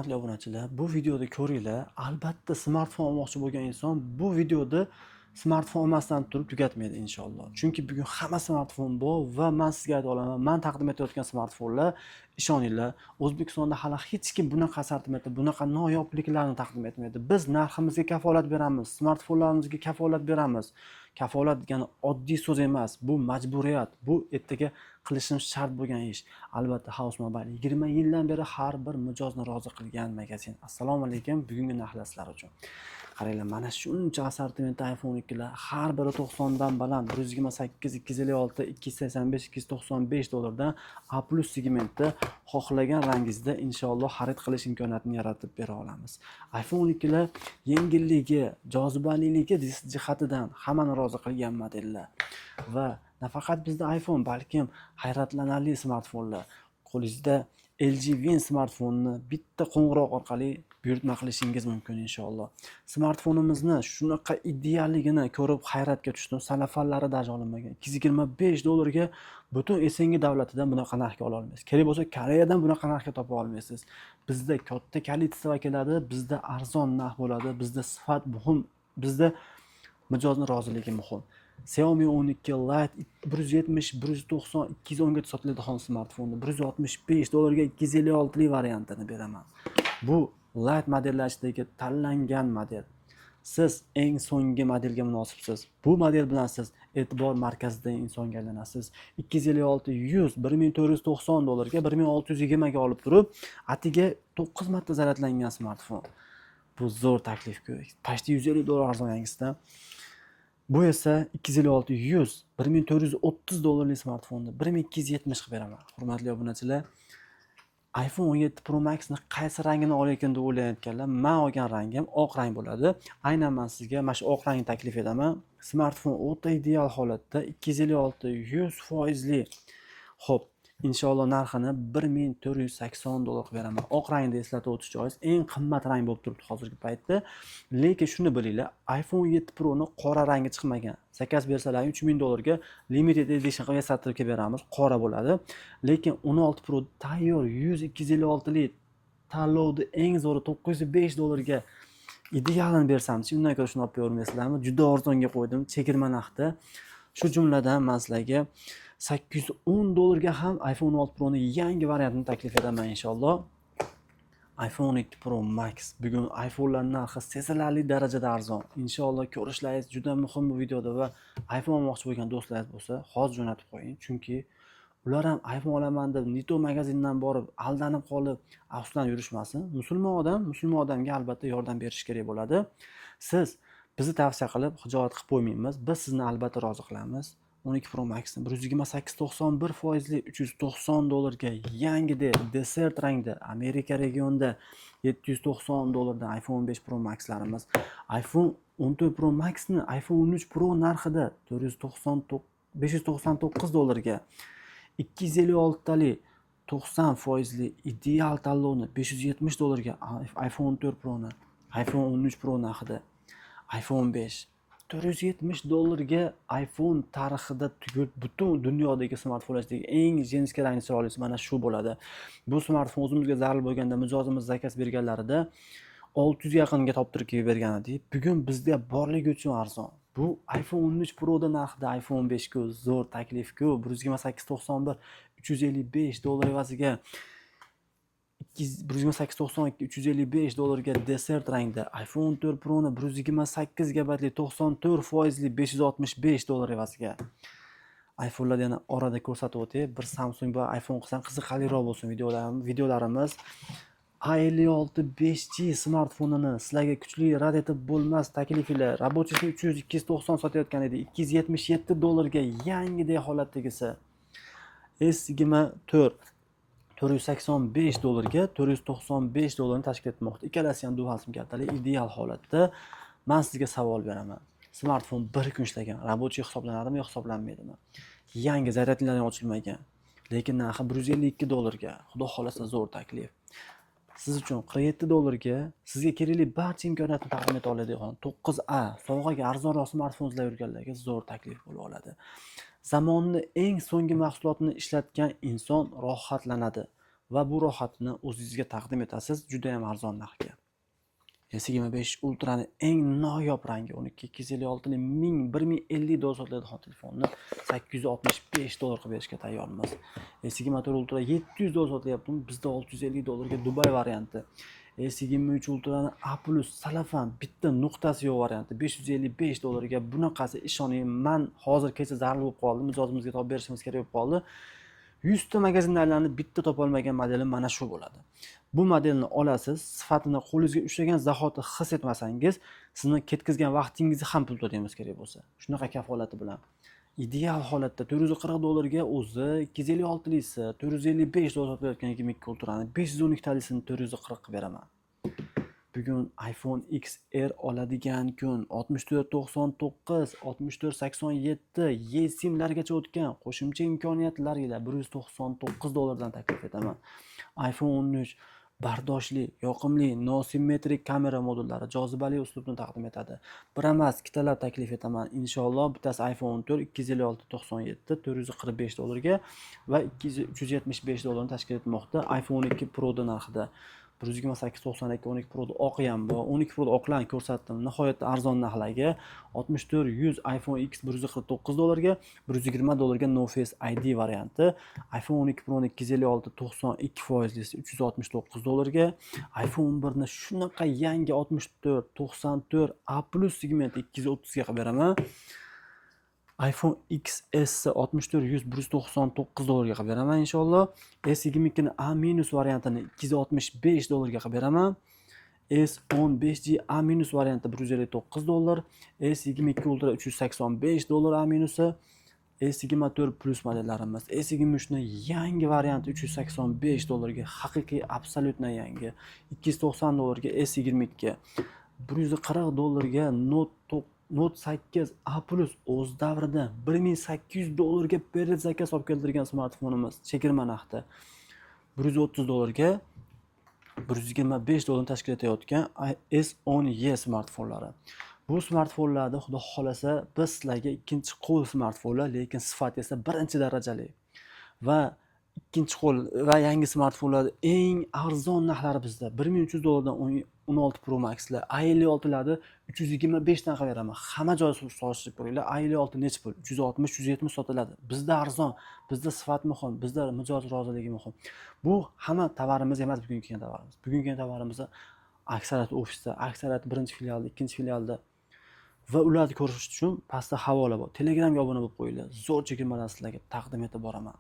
Hurmatli obunachilar, bu videoda ko'ringlar, albatta smartfon olmoqchi bo'lgan inson bu videoda smartfon olmasdan turib tugatmaydi inshaalloh. Chunki bugun hamma smartfon bor va men sizga ayta olaman, men taqdim etayotgan smartfonlar, ishoninglar, O'zbekistonda hali hech kim bunaqa assortimentda, bunaqa noyobliklarni taqdim etmaydi. Biz narximizga kafolat beramiz, smartfonlarimizga kafolat beramiz. Kafolat degani oddiy so'z emas, bu majburiyat, bu ertaga qilishimiz shart bo'lgan ish. Albatta House Mobile 20 yildan beri har bir mijozni rozi qilgan magazin. Assalomu alaykum, bugungi narxlar uchun. Qaranglar, mana shuncha assortimentda iPhone 2lar har biri 90 dan baland, 128, 256, 285, 295 dollardan A+ segmentda xohlagan rangingizda inshaalloh xarid qilish imkoniyatini yaratib bera olamiz. iPhone 2lar yengilligi, jozibaliligi jihatidan hammani rozi qilgan modellar. Va nafaqat bizda iPhone, balkim hayratlanarli smartfonlar. Qo'lingizda LG Win smartfonini bitta qo'ng'iroq orqali buyurtma qilishingiz mumkin inshaalloh. Smartfonimizni shunaqa idealligini ko'rib hayratga tushdim. Salafallari daj olinmagan. 225 dollarga butun SNG davlatidan bunaqa narxga ola olmaysiz. Kerak bo'lsa Koreyadan bunaqa narxga topa olmaysiz. Bizda katta kolleksiya keladi, bizda arzon narx bo'ladi, bizda sifat muhim, bizda mijozni roziligi muhim. Xiaomi 12 Lite 170, 190, 210 ga sotiladigan smartfonni 165 dollarga 256 li variantini beraman. Bu Lite modellar ichidagi tanlangan model. Siz eng so'nggi modelga munosibsiz. Bu model bilan siz e'tibor markazida insonga aylanasiz. 256 100 1490 dollarga 1620 ga olib turib, atiga 9 marta zaryadlangan smartfon. Bu zo'r taklif-ku. Pashti 150 dollar arzon yangisidan. Bu esa 256 100 1430 dollarlik smartfonni 1270 qilib beraman. Hurmatli obunachilar, iPhone 17 Pro Max ni qaysi rangini olayotgan deb o'ylayotganlar, men olgan rangim oq rang bo'ladi. Aynan men sizga mana shu oq rangni taklif etaman. Smartfon o'ta ideal holatda 256 100%li. Xo'p, inshaalloh narxini 1480 dollar qilib beraman. Oq rangda eslatib o'tish joiz, eng qimmat rang bo'lib turibdi hozirgi paytda. Lekin shuni bilinglar, iPhone 7 Pro ni qora rangi chiqmagan. Zakaz bersalar 3000 dollarga limited edition qilib yasatib beramiz, qora bo'ladi. Lekin 16 Pro tayyor 100-256 lik tanlovni eng zo'ri 905 dollarga idealini bersam, undan ko'ra shuni olib bermaysizlarmi? Juda arzonga qo'ydim, chegirma narxda. Shu jumladan men sizlarga 810 dollarga ham iPhone 16 Pro ni yangi variantini taklif etaman inshaalloh. iPhone 12 Pro Max. Bugun iPhone'lar narxi sezilarli darajada arzon. Inshaalloh ko'rishlaringiz juda muhim bu videoda va iPhone olmoqchi bo'lgan do'stlaringiz bo'lsa, hozir jo'natib qo'ying. Chunki ular ham iPhone olaman deb Nito magazindan borib, aldanib qolib, afsuslanib yurishmasin. Musulmon odamga albatta yordam berish kerak bo'ladi. Siz bizni tavsiya qilib, hijolat qilib qo'ymaymiz. Biz sizni albatta rozi qilamiz. 12 Pro Max'ni 128.91%li 390 dollarga yangida desert rangda Amerika regionida 790 dollardan iPhone 5 Pro Max'larimiz. iPhone 14 Pro Max'ni iPhone 13 Pro narxida 599 dollarga 256 90%li ideal tanlovni 570 dollarga iPhone 14 Pro ni, iPhone 13 Pro narxida, iPhone 5 470 dollarga iPhone tarixida butun dunyodagi smartfonlardagi eng jinsiy rangli chiroylisi mana shu bo'ladi. Bu smartfon o'zimizga zarur bo'lganda mijozimiz zakaz berganlarida 600 yaqinga toptirib bergan edik. Bugun bizda borligi uchun arzon. Bu iPhone 13 Pro da narxida iPhone 5 ku zo'r taklif-ku 128.91 355 dollar evaziga 128.92 355 dollarga desert rangda iPhone 14 Pro ni 128 GB 94%li 565 dollar evaziga. iPhone'lar yana orada ko'rsatib o'tay. Bir Samsung va iPhone qilsam qiziqarliroq bo'lsin videolarimiz. A56 5G smartfonini sizlarga kuchli rad etib bo'lmas taklifilar. Rabotchisi 300-290 sotayotgan edi. 277 dollarga yangidek holatdagisi. S24 485 dollarga 495 dollarni tashkil etmoqda. Ikkalasi ham dual sim kartali ideal holatda. Men sizga savol beraman. Smartfon bir kun ishlagan, rabochiy hisoblanadimi yo hisoblanmaydimi? Yangi zaryadlari ochilmagan. Lekin narxi 152 dollarga. Xudo xolasa zo'r taklif. Siz uchun 47 dollarga sizga kerakli barcha imkoniyatni taqdim eta oladigan 9A sovg'aga arzonroq smartfon izlab yurganlarga zo'r taklif bo'lib oladi. Zamonning eng so'nggi mahsulotini ishlatgan inson rohatlanadi. va bu ro'yxatni o'zingizga taqdim etasiz juda ham arzon narxga. S25 Ultra'ning eng noyob rangi 12 256 ning 1050 dollar sotiladigan telefonni $865 qilib berishga tayyormiz. S24 Ultra 700 dollar sotilyapti, bizda $650 ga Dubay varianti. S23 Ultra'ning A+ salafan bitta nuqtasi yo'q varianti $555 ga. Bunaqasi ishoning, men hozir kecha zarur bo'lib qoldim, mijozimizga topib berishimiz kerak bo'lib qoldi. 100 ta magazinda aylanib bitta topa olmagan modelim mana shu bo'ladi. Bu modelni olasiz, sifatini qo'lingizga ushlagan zahoti his etmasangiz, sizni ketkizgan vaqtingizni ham pul to'laymiz kerak bo'lsa. Shunaqa kafolati bilan. Ideal holatda $440 ga o'zi 256 lisi, $455 sotilayotgan 22 Ultra'ni 512 talisini 440 qilib beraman. Bugun iPhone XR oladigan kun 6499, 6487 eSIMlargacha o'tgan qo'shimcha imkoniyatlar ila $199 dan taklif etaman. iPhone 13 bardoshli, yoqimli, nosimmetrik kamera modullari jozibali uslubni taqdim etadi. Bir emas, ikkitalab taklif etaman. Inshaalloh bittasi iPhone 14 25697 $445 ga va $375 tashkil etmoqda. iPhone 12 Pro narxida. 128.92 12 Pro'da oqi ham bor. 12 Pro'da oqlarni ko'rsatdim. Nihoyatda arzon narxlarga 64 100 iPhone X $149 ga, $120 ga No Face ID varianti. iPhone 12 Pro'ni 256 92% $369 ga, iPhone 11 ni shunaqa yangi 64 94 A+ segment 230 ga qilib beraman. iPhone XS 64 100 $199 ga qilib beraman inshaalloh. S22 ni A- variantini $265 ga qilib beraman. S15G A- varianti $159, S22 Ultra $385 A-, S24 Plus modellarimiz. S23 ni yangi varianti $385 ga, haqiqiy absolyutna yangi. $290 ga S22, $140 ga Note 8 A+ o'z davrida $1800 ga Perez aka olib keltirgan smartfonimiz chegirma narxda. $130 ga $125 tashkil etayotgan S10e smartfonlari. Bu smartfonlarda xudo xolasa biz sizlarga ikkinchi qo'l smartfonlar, lekin sifat esa birinchi darajali. Va ikkinchi qo'l va yangi smartfonlarda eng arzon narxlari bizda $1300 dan 16 Pro Max'lar, A56'larda 325 dan qilib beraman. Hamma joy solishtirib ko'ringlar. A56 necha pul? 360, 370 sotiladi. Bizda arzon, bizda sifat muhim, bizda mijoz roziligi muhim. Bu hamma tovarimiz emas, bugungi kelgan tovarimiz. Bugungi kelgan tovarimiz aksariyat ofisda, aksariyat birinchi filialda, ikkinchi filialda. Va ularni ko'rish uchun pastda havola bor. Telegramga obuna bo'lib qo'yinglar. Zo'r chegirmalar sizlarga taqdim etib boraman.